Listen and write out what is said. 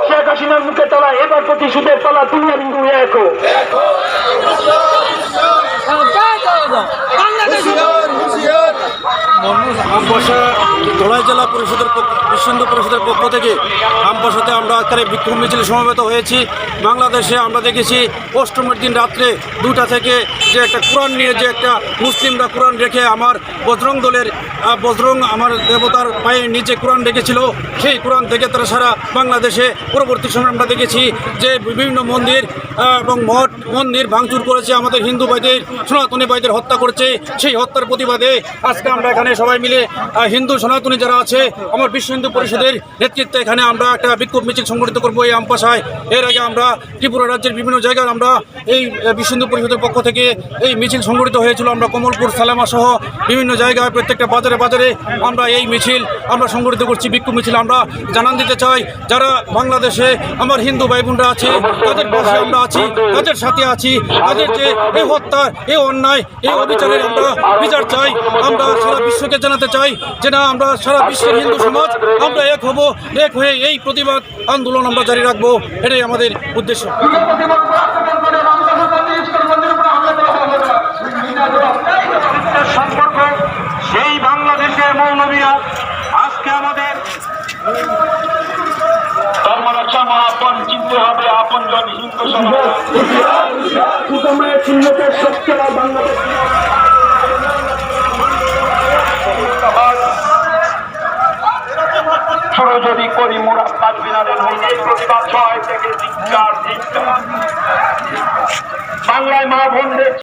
শেখ হাসিনার মুখে তালা এবার প্রতিশোধের পালা, তুমি আর হিন্দু এক। আমবাসা ধলাই জেলা পরিষদের বিশ্ব হিন্দু পরিষদের পক্ষ থেকে আমবাসাতে আমরা আকারে বিক্ষোভ মিছিল সমবেত হয়েছি। বাংলাদেশে আমরা দেখেছি অষ্টমের দিন রাত্রে 2টা থেকে যে একটা কোরআন নিয়ে যে একটা মুসলিমরা কোরআন রেখে আমার বজরং দলের আমার দেবতার পায়ের নিচে কোরআন রেখেছিল, সেই কোরআন থেকে তারা সারা বাংলাদেশে পরবর্তী সময় আমরা দেখেছি যে বিভিন্ন মন্দির এবং মঠ মন্দির ভাঙচুর করেছে, আমাদের হিন্দু ভাইদের সনাতনী ভাইদের হত্যা করেছে। সেই হত্যার প্রতিবাদে আজকে আমরা এখানে সবাই মিলে হিন্দু সনাতনী যারা আছে আমার বিশ্ব হিন্দু পরিষদের নেতৃত্বে এখানে আমরা একটা বিক্ষোভ মিছিল সংগঠিত করবো এই আমপাশায়। এর আগে আমরা ত্রিপুরা রাজ্যের বিভিন্ন জায়গায় আমরা এই বিশ্ব হিন্দু পরিষদের পক্ষ থেকে এই মিছিল সংগঠিত হয়েছিল। আমরা কমলপুর সালেমা সহ বিভিন্ন জায়গায় প্রত্যেকটা বাজারে বাজারে আমরা এই মিছিল আমরা সংগঠিত করছি, বিক্ষোভ মিছিল। আমরা জানান দিতে চাই যারা বাংলাদেশে আমার হিন্দু ভাই বোনরা আছে তাদের পাশে আমরা আছি, তাদের সাথে আছি। তাদের যে এই হত্যা, এই অন্যায়, এই অবিচারের আমরা বিচার চাই। আমরা সারা বিশ্বকে জানাতে চাই যে না, আমরা সারা বিশ্বের হিন্দু সমাজ আমরা এক হব, এক হয়ে এই প্রতিবাদ আন্দোলন আমরা জারি রাখবো, এটাই আমাদের উদ্দেশ্য। সম্পর্ক সেই বাংলাদেশের মৌলবীরা আজকে আমাদের আপন চিনতে হবে, আপন জন হিন্দু সমাজ বাংলাদেশ।